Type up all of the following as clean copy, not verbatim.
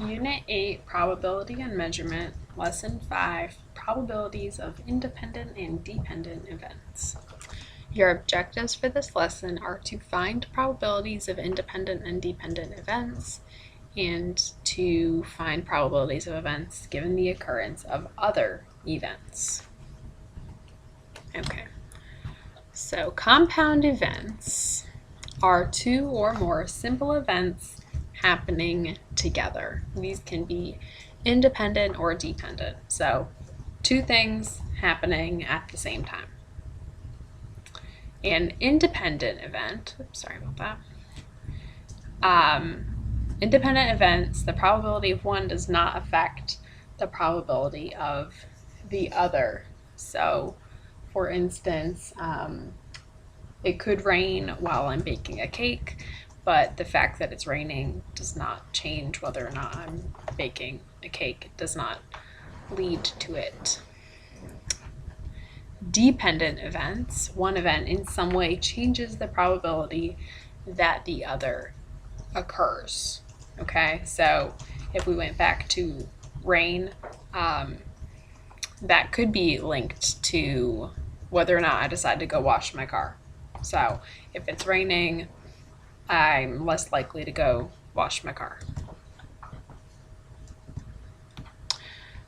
Unit 8, Probability and Measurement, Lesson 5, Probabilities of Independent and Dependent Events. Your objectives for this lesson are to find probabilities of independent and dependent events and to find probabilities of events given the occurrence of other events. Okay, so compound events are two or more simple events happening together. These can be independent or dependent. So two things happening at the same time. An independent event, sorry about that. Independent events, the probability of one does not affect the probability of the other. So for instance, it could rain while I'm baking a cake, but the fact that it's raining does not change whether or not I'm baking a cake. It does not lead to it. Dependent events, one event in some way changes the probability that the other occurs. Okay, so if we went back to rain, that could be linked to whether or not I decide to go wash my car. So if it's raining, I'm less likely to go wash my car.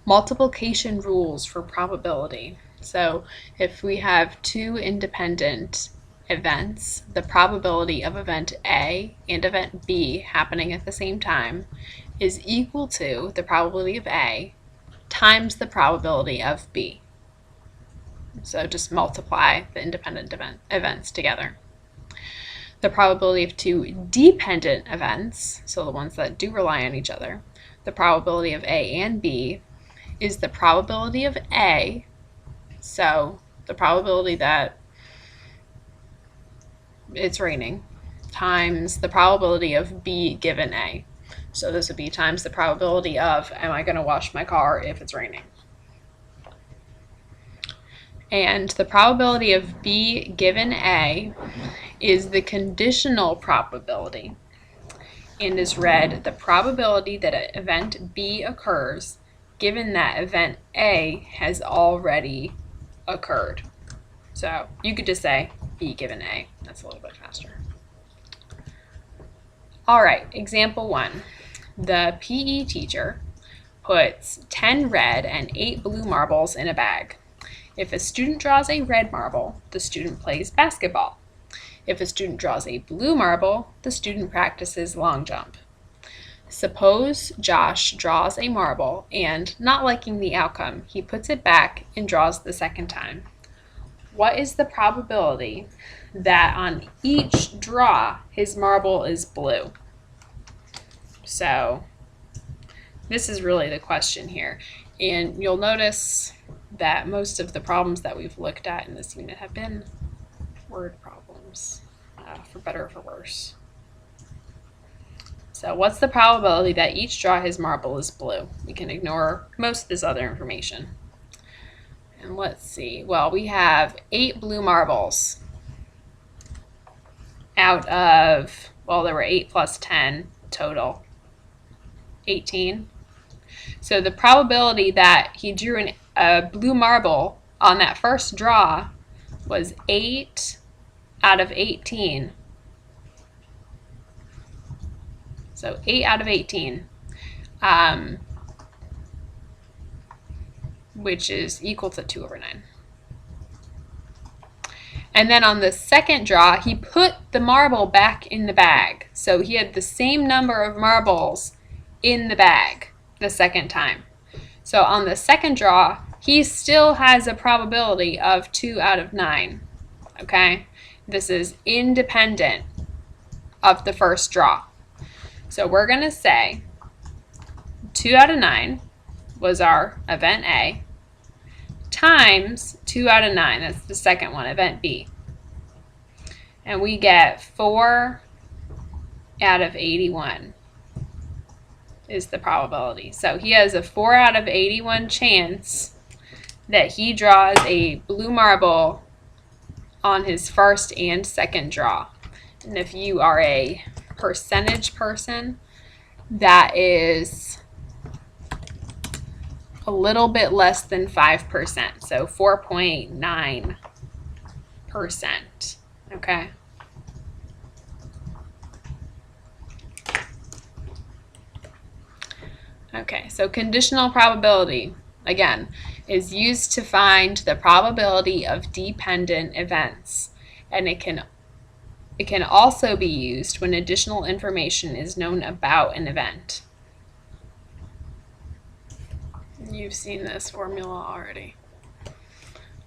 Multiplication rules for probability. So if we have two independent events, the probability of event A and event B happening at the same time is equal to the probability of A times the probability of B. So just multiply the independent events together. The probability of two dependent events, so the ones that do rely on each other, the probability of A and B is the probability of A, so the probability that it's raining, times the probability of B given A. So this would be times the probability of, am I going to wash my car if it's raining? And the probability of B given A is the conditional probability and is read the probability that event B occurs given that event A has already occurred. So you could just say B given A. That's a little bit faster. All right, example 1. The PE teacher puts 10 red and 8 blue marbles in a bag. If a student draws a red marble, the student plays basketball. If a student draws a blue marble, the student practices long jump. Suppose Josh draws a marble and, not liking the outcome, he puts it back and draws the second time. What is the probability that on each draw his marble is blue? So this is really the question here. And you'll notice that most of the problems that we've looked at in this unit have been word problems, for better or for worse. So what's the probability that each draw his marble is blue? We can ignore most of this other information. And let's see. Well, we have 8 blue marbles out of, well, there were 8 plus 10 total, 18. So the probability that he drew a blue marble on that first draw was 8 out of 18. So 8 out of 18, which is equal to 2/9. And then on the second draw, he put the marble back in the bag. So he had the same number of marbles in the bag the second time. So on the second draw, he still has a probability of 2 out of 9. Okay? This is independent of the first draw. So we're going to say 2 out of 9 was our event A times 2 out of 9. That's the second one, event B. And we get 4 out of 81 is the probability. So he has a 4 out of 81 chance that he draws a blue marble on his first and second draw. And if you are a percentage person, that is a little bit less than 5%, so 4.9%, okay? Okay, so conditional probability, again, is used to find the probability of dependent events, and it can also be used when additional information is known about an event. You've seen this formula already.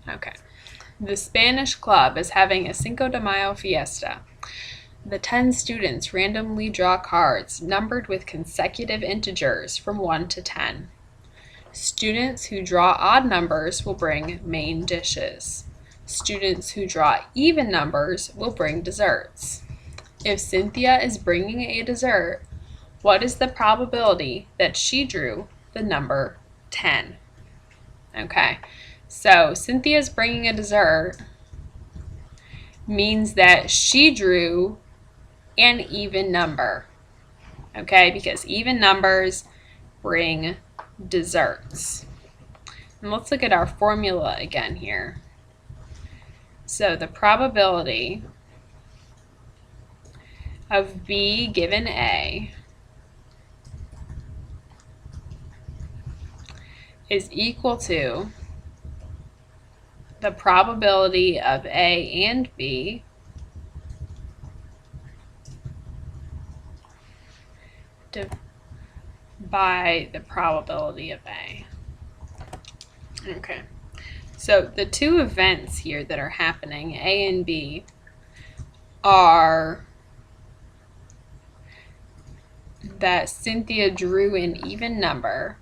Okay. The Spanish club is having a Cinco de Mayo fiesta. The 10 students randomly draw cards numbered with consecutive integers from 1 to 10. Students who draw odd numbers will bring main dishes. Students who draw even numbers will bring desserts. If Cynthia is bringing a dessert, what is the probability that she drew the number 10? Okay, so Cynthia's bringing a dessert means that she drew an even number, okay, because even numbers bring desserts. And let's look at our formula again here. So the probability of B given A is equal to the probability of A and B by the probability of A. Okay, so the two events here that are happening, A and B, are that Cynthia drew an even number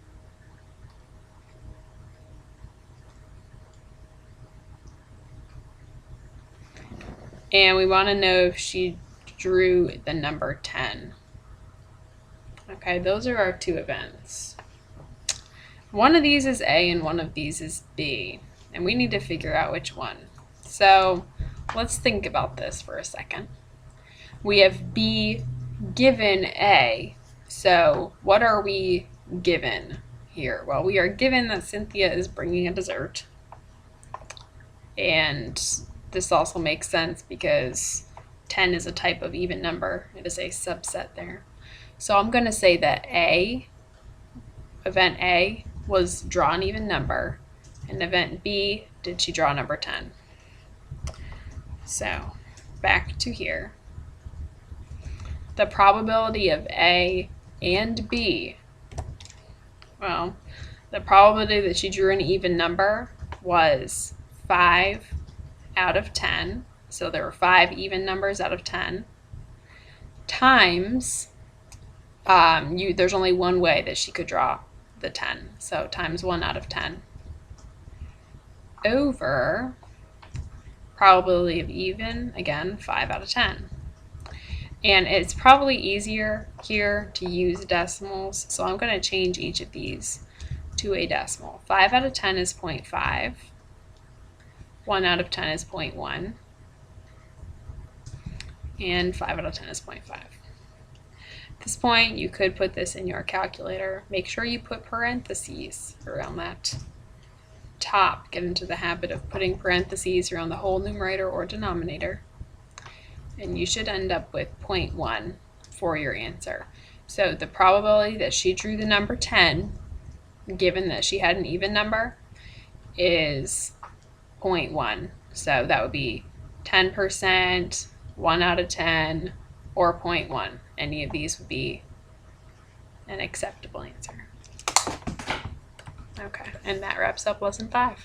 and we want to know if she drew the number 10. Okay, those are our two events. One of these is A and one of these is B, and we need to figure out which one. So let's think about this for a second. We have B given A, so what are we given here? Well, we are given that Cynthia is bringing a dessert, and this also makes sense because 10 is a type of even number. It is a subset there. So I'm going to say that event A was draw an even number, and event B, did she draw number 10? So back to here. The probability of A and B, well, the probability that she drew an even number was 5 out of 10. So there were 5 even numbers out of 10 times, there's only one way that she could draw the 10. So times 1 out of 10 over probability of even, again, 5 out of 10. And it's probably easier here to use decimals, so I'm going to change each of these to a decimal. 5 out of 10 is 0.5. 1 out of 10 is 0.1. And 5 out of 10 is 0.5. At this point, you could put this in your calculator. Make sure you put parentheses around that top. Get into the habit of putting parentheses around the whole numerator or denominator. And you should end up with 0.1 for your answer. So the probability that she drew the number 10, given that she had an even number, is 0.1. So that would be 10%, 1 out of 10, or 0.1. Any of these would be an acceptable answer. Okay, and that wraps up lesson 5.